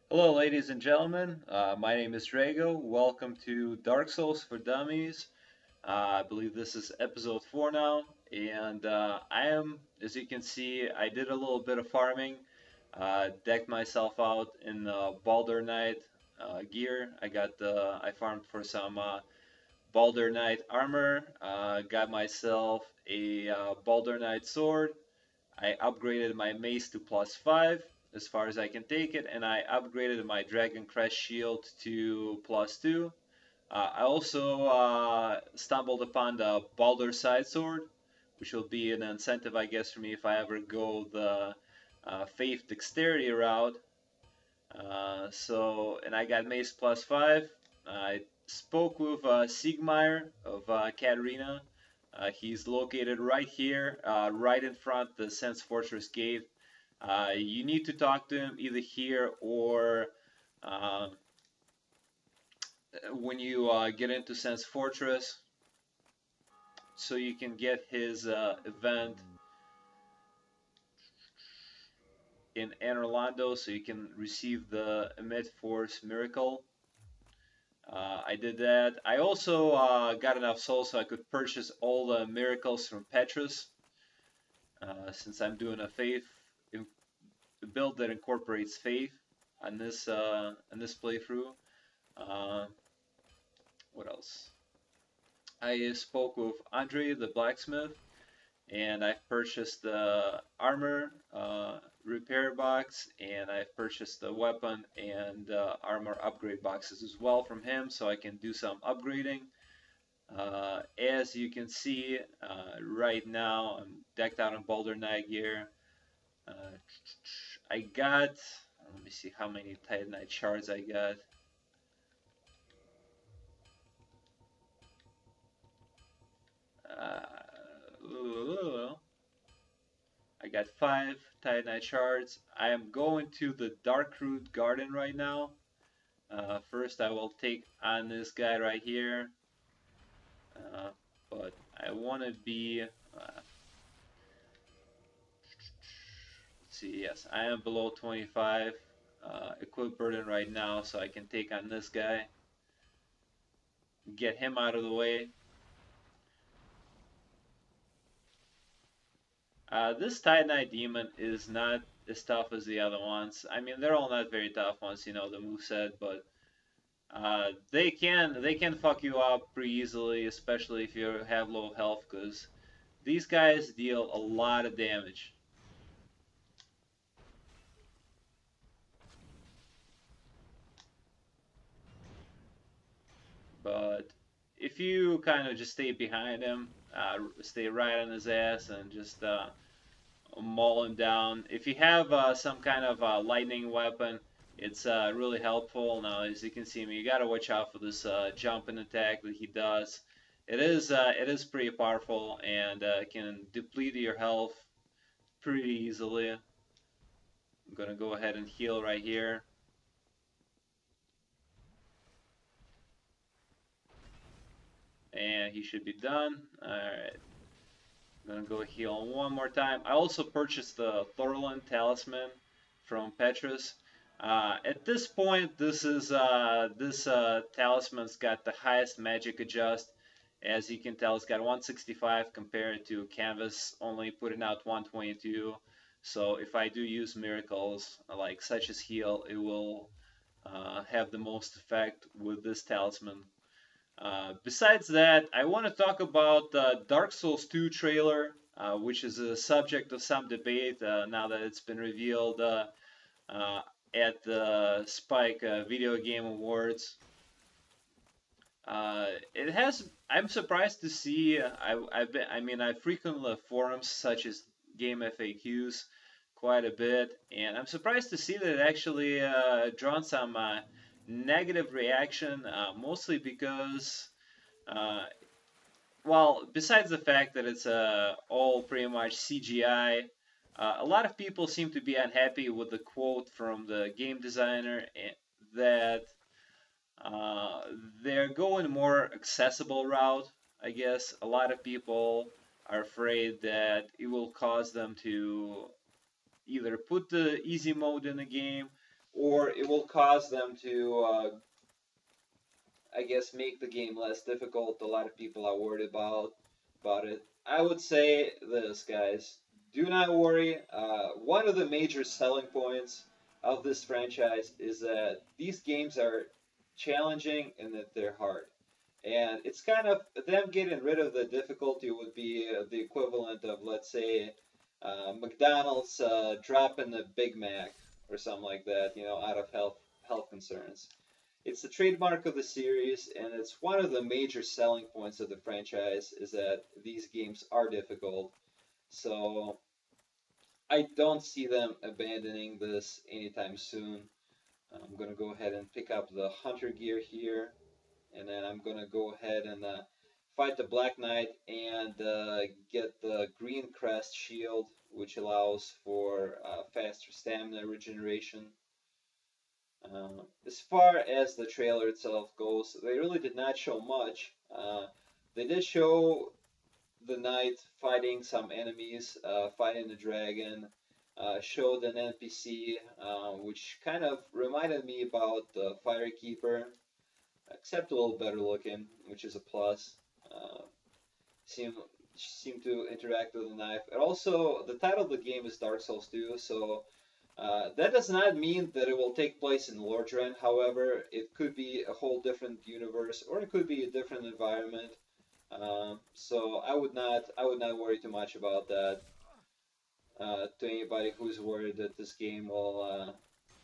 Hello, ladies and gentlemen. My name is Drago. Welcome to Dark Souls for Dummies. I believe this is episode 4 now, and I am, as you can see, I did a little bit of farming, decked myself out in Baldur Knight gear. I farmed for some Baldur Knight armor, got myself a Baldur Knight sword. I upgraded my mace to +5 as far as I can take it, and I upgraded my Dragon Crest shield to +2. I also stumbled upon the Baldur side sword, which will be an incentive, I guess, for me if I ever go the Faith Dexterity route. And I got Mace +5. I spoke with Siegmeyer of Katarina. He's located right here, right in front of the Sense Fortress gate. You need to talk to him either here or uh, when you get into Sense Fortress, so you can get his event in Orlando, so you can receive the Emit Force Miracle. I did that. I also got enough souls so I could purchase all the miracles from Petrus, since I'm doing a build that incorporates faith on this playthrough. Uh, what else? I spoke with Andre the blacksmith, and I've purchased the armor repair box, and I've purchased the weapon and armor upgrade boxes as well from him, so I can do some upgrading. As you can see, right now I'm decked out in Boulder Knight gear. Uh, I got, let me see how many Titanite shards I got. I got 5 Titanite shards. I am going to the Darkroot Garden right now. First, I will take on this guy right here. Uh, but I want to be. Let's see, yes, I am below 25 equip burden right now, so I can take on this guy, get him out of the way. This Titanite Demon is not as tough as the other ones. I mean, they're all not very tough once you know the moveset, but they can fuck you up pretty easily, especially if you have low health, because these guys deal a lot of damage. But if you kind of just stay behind him, stay right on his ass, and just maul him down. If you have some kind of lightning weapon, it's really helpful. Now, as you can see, you gotta watch out for this jumping attack that he does. It is pretty powerful and can deplete your health pretty easily. I'm gonna go ahead and heal right here. And he should be done. Alright. I'm gonna go heal one more time. I also purchased the Thorlin Talisman from Petrus. At this point, this talisman's got the highest magic adjust. As you can tell, it's got 165 compared to Canvas only putting out 122. So if I do use miracles like such as heal, it will have the most effect with this talisman. Besides that, I want to talk about the Dark Souls 2 trailer, which is a subject of some debate now that it's been revealed uh, at the Spike Video Game Awards. It has. I'm surprised to see. I frequent the forums such as Game FAQs quite a bit, and I'm surprised to see that it actually drawn some negative reaction, mostly because uh, well, besides the fact that it's all pretty much CGI, a lot of people seem to be unhappy with the quote from the game designer that uh, they're going more accessible route. I guess a lot of people are afraid that it will cause them to either put the easy mode in the game or it will cause them to, I guess, make the game less difficult. A lot of people are worried about it. I would say this, guys. Do not worry. One of the major selling points of this franchise is that these games are challenging and that they're hard. And it's kind of them getting rid of the difficulty would be the equivalent of, let's say, McDonald's dropping the Big Mac or something like that, out of health concerns. It's the trademark of the series, and it's one of the major selling points of the franchise is that these games are difficult. So I don't see them abandoning this anytime soon. I'm gonna go ahead and pick up the Hunter gear here, and then I'm gonna go ahead and fight the Black Knight and get the Green Crest shield, which allows for faster stamina regeneration. As far as the trailer itself goes, they really did not show much. They did show the knight fighting some enemies, fighting the dragon, showed an NPC, which kind of reminded me about the Firekeeper, except a little better looking, which is a plus. Uh, seem seem to interact with the knife. And also, the title of the game is Dark Souls 2, so that does not mean that it will take place in Lordran. However, it could be a whole different universe, or it could be a different environment. So I would not worry too much about that. To anybody who's worried that this game will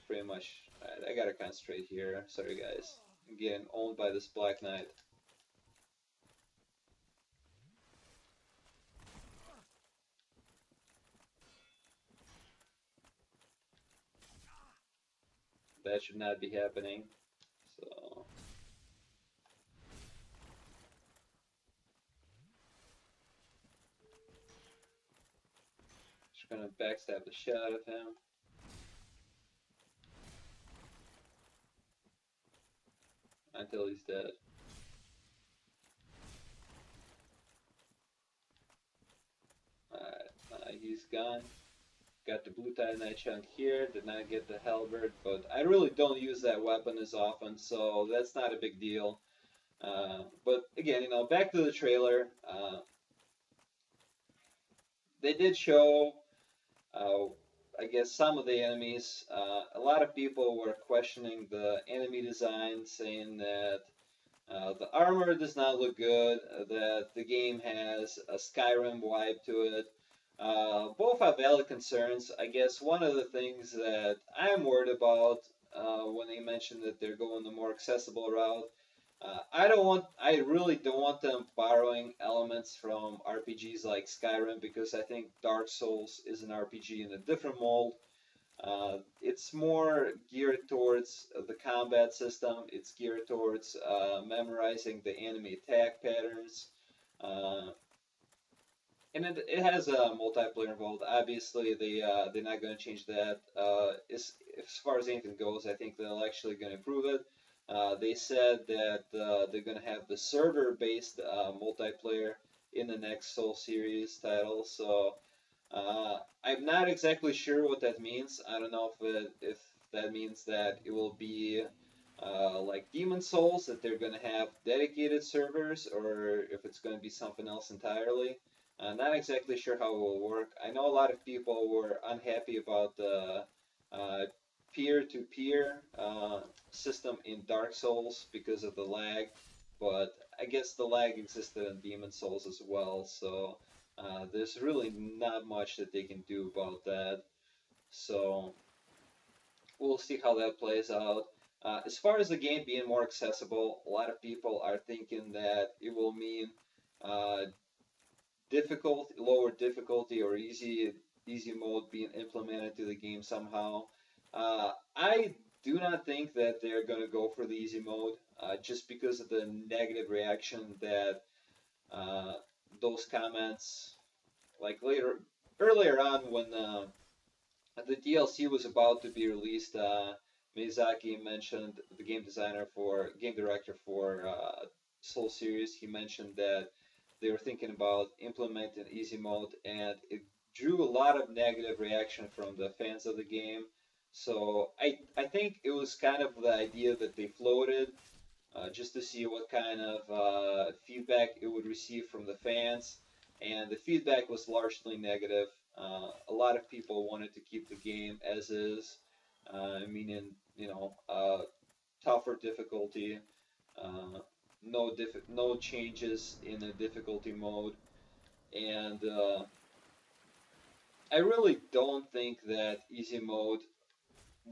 pretty much, I gotta concentrate here. Sorry guys, I'm getting owned by this Black Knight. That should not be happening. So just gonna backstab the shit out of him until he's dead. Alright, he's gone. Got the blue titanite chunk here, did not get the halberd, but I really don't use that weapon as often, so that's not a big deal. But again, back to the trailer. They did show, uh, I guess, some of the enemies. A lot of people were questioning the enemy design, saying that the armor does not look good, that the game has a Skyrim vibe to it. Both are valid concerns. I guess one of the things that I'm worried about when they mention that they're going the more accessible route, I really don't want them borrowing elements from RPGs like Skyrim because I think Dark Souls is an RPG in a different mold. It's more geared towards the combat system. It's geared towards memorizing the enemy attack patterns. Uh, and it has a multiplayer involved. Obviously, they're not going to change that. As far as anything goes, I think they're actually going to improve it. They said that they're going to have the server-based multiplayer in the next Soul series title. So I'm not exactly sure what that means. I don't know if that means that it will be like Demon Souls, that they're going to have dedicated servers, or if it's going to be something else entirely. Not exactly sure how it will work. I know a lot of people were unhappy about the uh, peer-to-peer system in Dark Souls because of the lag, but I guess the lag existed in Demon Souls as well, so there's really not much that they can do about that. So we'll see how that plays out. As far as the game being more accessible, a lot of people are thinking that it will mean uh, lower difficulty, or easy mode being implemented to the game somehow. I do not think that they're going to go for the easy mode, just because of the negative reaction that uh, those comments, like earlier on when the DLC was about to be released, Miyazaki mentioned, the game director for Soul series. He mentioned that they were thinking about implementing easy mode, and it drew a lot of negative reaction from the fans of the game. So I think it was kind of the idea that they floated just to see what kind of feedback it would receive from the fans. And the feedback was largely negative. A lot of people wanted to keep the game as is, meaning, tougher difficulty, uh, no changes in the difficulty mode, and I really don't think that easy mode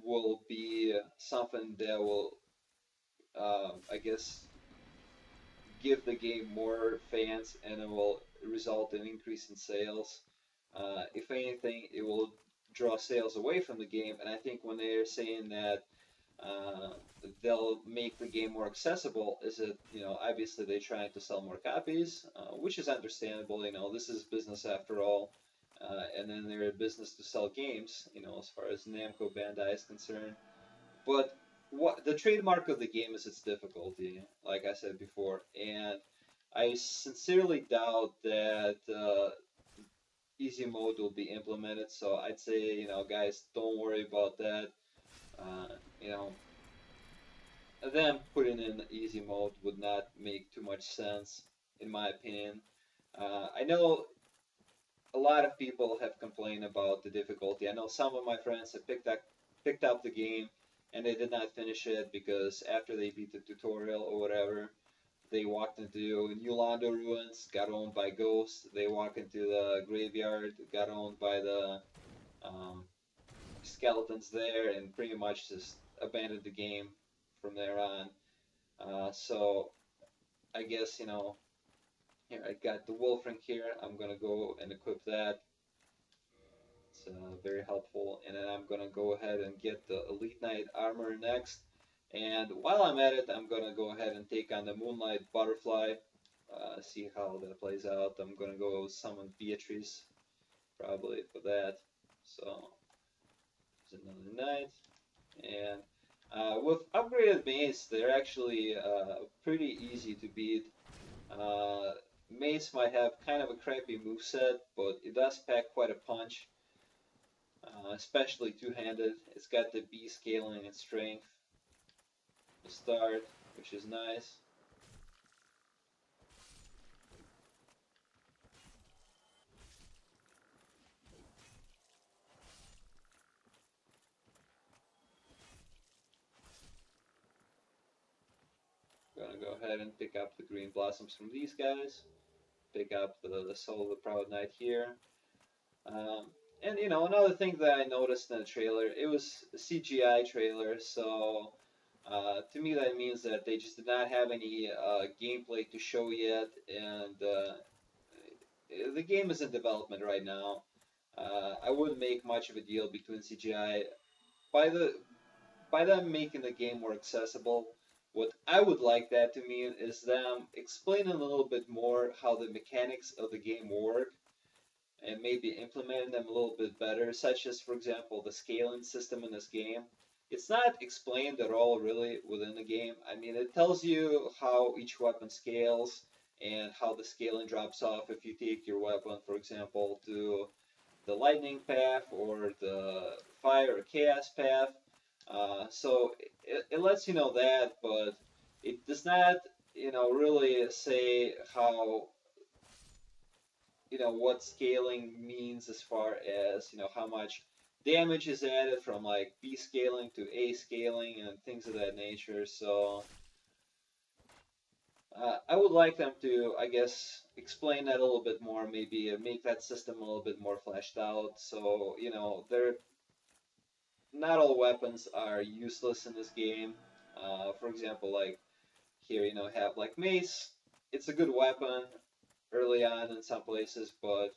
will be something that will, I guess, give the game more fans and it will result in increase in sales. If anything, it will draw sales away from the game. And I think when they're saying that uh, they'll make the game more accessible, is it, obviously they're trying to sell more copies, which is understandable. This is business after all. And then they're a business to sell games, as far as Namco Bandai is concerned. But what the trademark of the game is its difficulty, like I said before, and I sincerely doubt that easy mode will be implemented. So I'd say, guys, don't worry about that. You know, them putting in easy mode would not make too much sense, in my opinion. I know a lot of people have complained about the difficulty. I know some of my friends have picked up the game and they did not finish it because after they beat the tutorial or whatever, they walked into New Londo ruins, got owned by ghosts. They walk into the graveyard, got owned by the um, skeletons there, and pretty much just abandoned the game from there on. So I guess here I got the wolf ring here. I'm gonna go and equip that. It's very helpful. And then I'm going to go ahead and get the Elite Knight armor next. And while I'm at it, I'm going to go ahead and take on the Moonlight Butterfly. See how that plays out. I'm going to go summon Beatrice probably for that. So, there's another knight. And with upgraded mace, they're actually pretty easy to beat. Mace might have kind of a crappy moveset, but it does pack quite a punch. Especially two-handed. It's got the B scaling and strength to start, which is nice. Gonna go ahead and pick up the green blossoms from these guys. Pick up the Soul of the Proud Knight here. Um, and another thing that I noticed in the trailer, it was a CGI trailer, so to me that means that they just did not have any gameplay to show yet, and the game is in development right now. I wouldn't make much of a deal between CGI. By the by them making the game more accessible, what I would like that to mean is them explaining a little bit more how the mechanics of the game work and maybe implementing them a little bit better, such as, for example, the scaling system in this game. It's not explained at all, really, within the game. I mean, it tells you how each weapon scales and how the scaling drops off if you take your weapon, for example, to the lightning path or the fire or chaos path. So it lets you know that, but it does not, really say how, what scaling means as far as, how much damage is added from like B scaling to A scaling and things of that nature. So I would like them to, I guess, explain that a little bit more, maybe make that system a little bit more fleshed out. So, they're not all weapons are useless in this game. For example, like here, have like mace. It's a good weapon early on in some places, but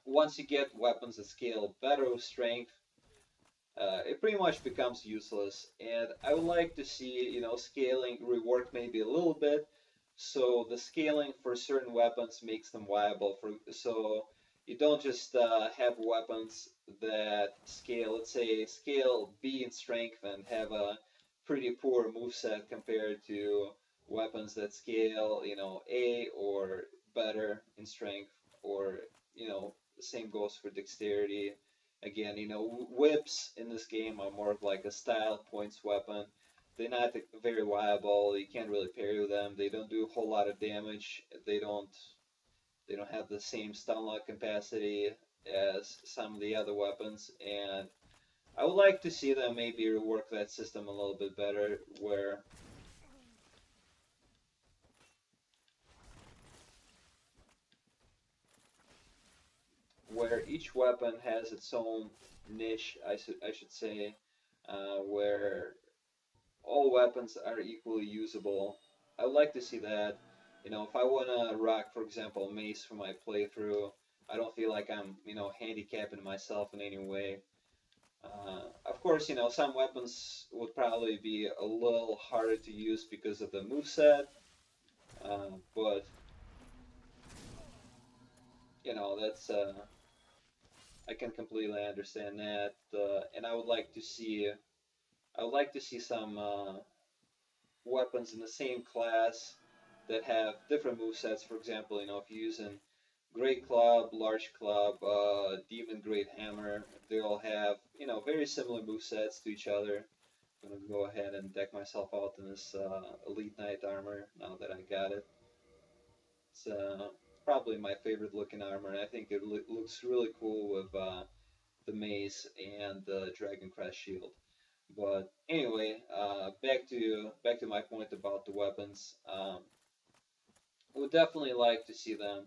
once you get weapons that scale better with strength, it pretty much becomes useless. And I would like to see, scaling reworked maybe a little bit, so the scaling for certain weapons makes them viable. So you don't just have weapons that scale, let's say, scale B in strength and have a pretty poor moveset compared to weapons that scale, A or better in strength, or the same goes for dexterity Again, whips in this game are more of like a style points weapon. They're not very viable. You can't really parry with them. They don't do a whole lot of damage. They don't have the same stun lock capacity as some of the other weapons, and I would like to see them maybe rework that system a little bit better, where each weapon has its own niche, I should say, where all weapons are equally usable. I would like to see that. If I want to rock, for example, mace for my playthrough, I don't feel like I'm, handicapping myself in any way. Of course, some weapons would probably be a little harder to use because of the moveset, but that's I can completely understand that, and I would like to see some weapons in the same class that have different movesets. For example, if you're using Great Club, Large Club, Demon Great Hammer, they all have very similar movesets to each other. I'm gonna go ahead and deck myself out in this Elite Knight armor now that I got it. It's probably my favorite looking armor, and I think it looks really cool with the mace and the Dragon Crest shield. But anyway, back to my point about the weapons. I would definitely like to see them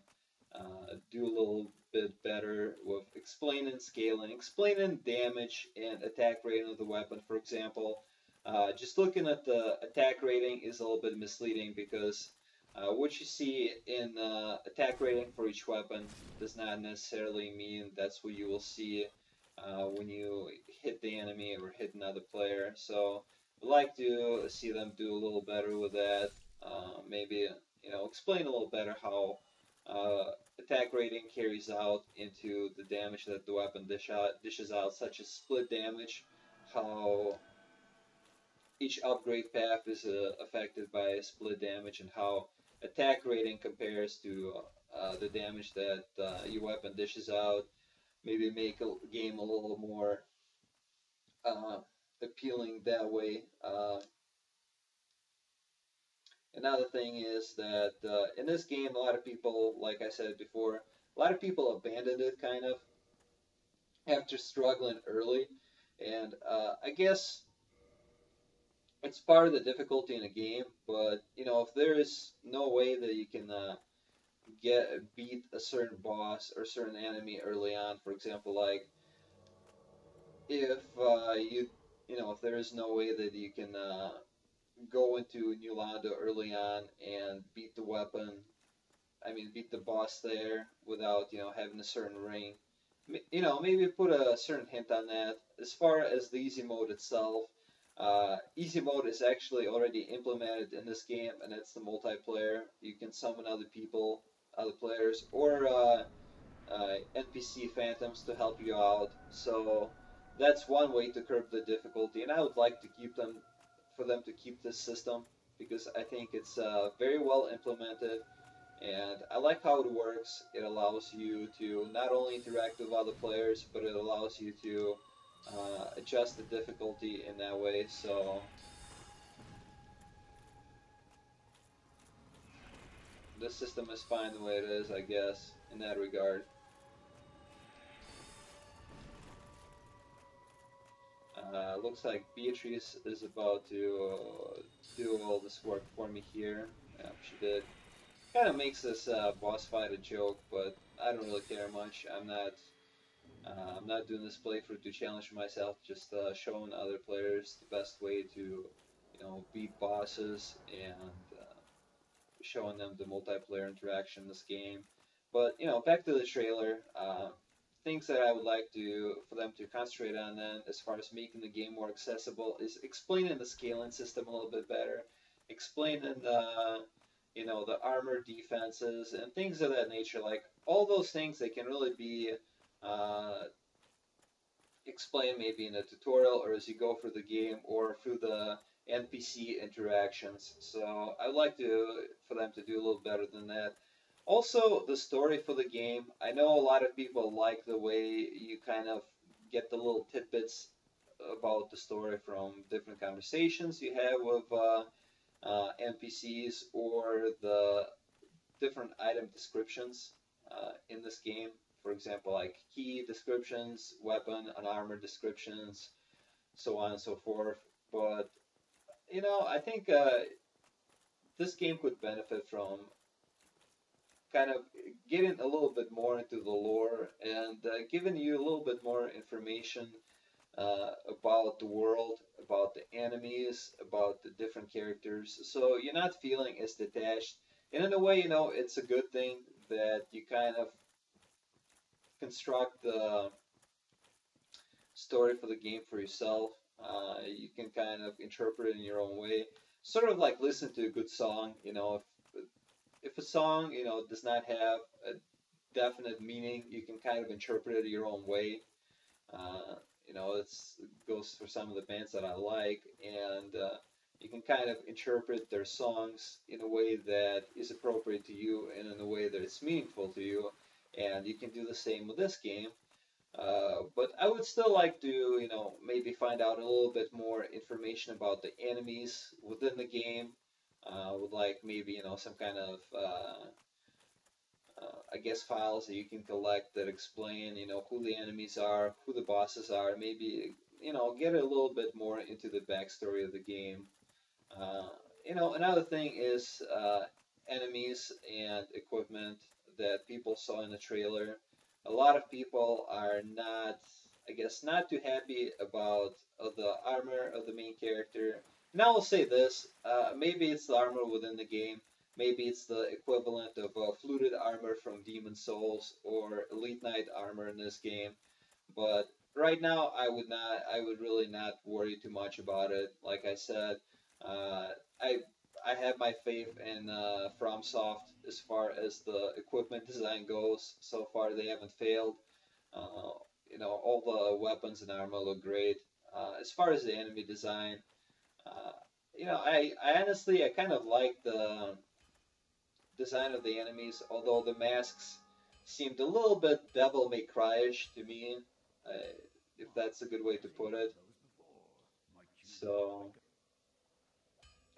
do a little bit better with explaining damage and attack rating of the weapon. For example, just looking at the attack rating is a little bit misleading because what you see in attack rating for each weapon does not necessarily mean that's what you will see when you hit the enemy or hit another player. So I'd like to see them do a little better with that. Maybe explain a little better how attack rating carries out into the damage that the weapon dishes out, such as split damage, how each upgrade path is affected by split damage, and how attack rating compares to the damage that your weapon dishes out. Maybe make a game a little more uh, appealing that way. Another thing is that in this game, a lot of people, like I said before, a lot of people abandoned it kind of after struggling early, and I guess it's part of the difficulty in a game. But if there is no way that you can beat a certain boss or certain enemy early on, for example, like if if there is no way that you can go into New Londo early on and beat the weapon, I mean, beat the boss there without, having a certain ring. Maybe put a certain hint on that. As far as the easy mode itself, easy mode is actually already implemented in this game, and it's the multiplayer. You can summon other people, other players, or NPC phantoms to help you out. So that's one way to curb the difficulty, and I would like to for them to keep this system because I think it's very well implemented, and I like how it works. It allows you to not only interact with other players, but it allows you to adjust the difficulty in that way. So this system is fine the way it is, I guess, in that regard. Looks like Beatrice is about to do all this work for me here. Yeah, she did. Kind of makes this boss fight a joke, but I don't really care much. I'm not doing this playthrough to challenge myself. Just showing other players the best way to, beat bosses and showing them the multiplayer interaction in this game. But back to the trailer. Things that I would like for them to concentrate on then, as far as making the game more accessible, is explaining the scaling system a little bit better, explaining the armor defenses and things of that nature. Like all those things, they can really be uh, explained maybe in a tutorial or as you go through the game or through the NPC interactions. So I'd like for them to do a little better than that. Also, the story for the game. I know a lot of people like the way you kind of get the little tidbits about the story from different conversations you have with NPCs or the different item descriptions in this game. For example, like key descriptions, weapon and armor descriptions, so on and so forth. But I think this game could benefit from kind of getting a little bit more into the lore and giving you a little bit more information about the world, about the enemies, about the different characters. So you're not feeling as detached. And in a way, it's a good thing that you kind of construct the story for the game for yourself. You can kind of interpret it in your own way. Sort of like listen to a good song. If a song, does not have a definite meaning, you can kind of interpret it your own way. It goes for some of the bands that I like, and you can kind of interpret their songs in a way that is appropriate to you and in a way that is meaningful to you. And you can do the same with this game. But I would still like to, maybe find out a little bit more information about the enemies within the game. Would like maybe, some kind of I guess files that you can collect that explain, who the enemies are, who the bosses are. Maybe, get a little bit more into the backstory of the game. Uh, Another thing is enemies and equipment that people saw in the trailer. A lot of people are not, I guess, not too happy about the armor of the main character. Now I'll say this: maybe it's the armor within the game. Maybe it's the equivalent of fluted armor from Demon Souls or Elite Knight armor in this game. But right now, I would really not worry too much about it. Like I said, uh, I I have my faith in FromSoft as far as the equipment design goes. So far, they haven't failed. Uh, all the weapons and armor look great. As far as the enemy design, uh, I honestly I kind of like the design of the enemies, although the masks seemed a little bit Devil May Cry-ish to me, uh, if that's a good way to put it. So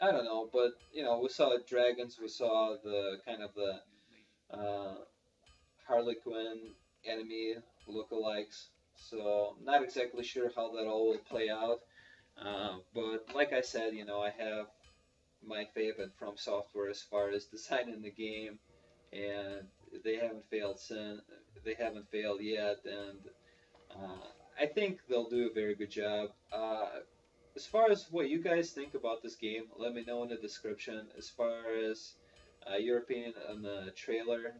I don't know, but we saw dragons, we saw the kind of the uh, Harley Quinn enemy lookalikes. So not exactly sure how that all will play out. But like I said, I have my favorite from software as far as designing the game, and they haven't failed since. They haven't failed yet, and I think they'll do a very good job. As far as what you guys think about this game, let me know in the description. As far as your opinion on the trailer,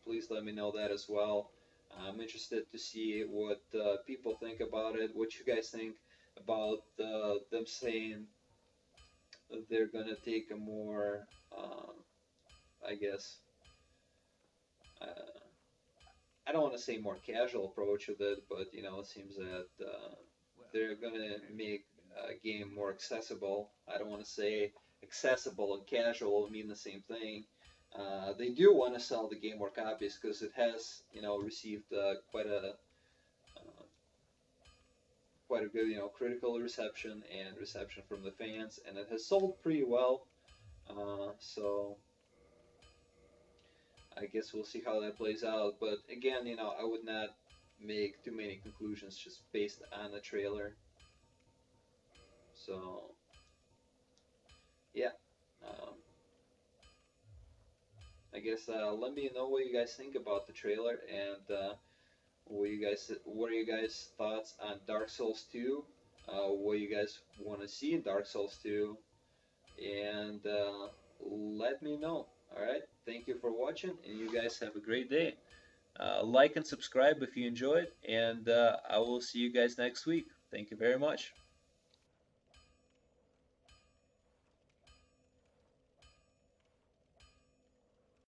please let me know that as well. I'm interested to see what people think about it, what you guys think about them saying they're gonna take a more, I guess, uh, I don't want to say more casual approach with it, but it seems that they're gonna make a game more accessible. I don't want to say accessible and casual mean the same thing. They do want to sell the game more copies because it has, received quite a good, critical reception and reception from the fans, and it has sold pretty well. So I guess we'll see how that plays out. But again, I would not make too many conclusions just based on the trailer. So yeah, um, I guess let me know what you guys think about the trailer and what are you guys thoughts on Dark Souls 2? What you guys want to see in Dark Souls 2? And let me know. All right. Thank you for watching, and you guys have a great day. Like and subscribe if you enjoyed, and I will see you guys next week. Thank you very much.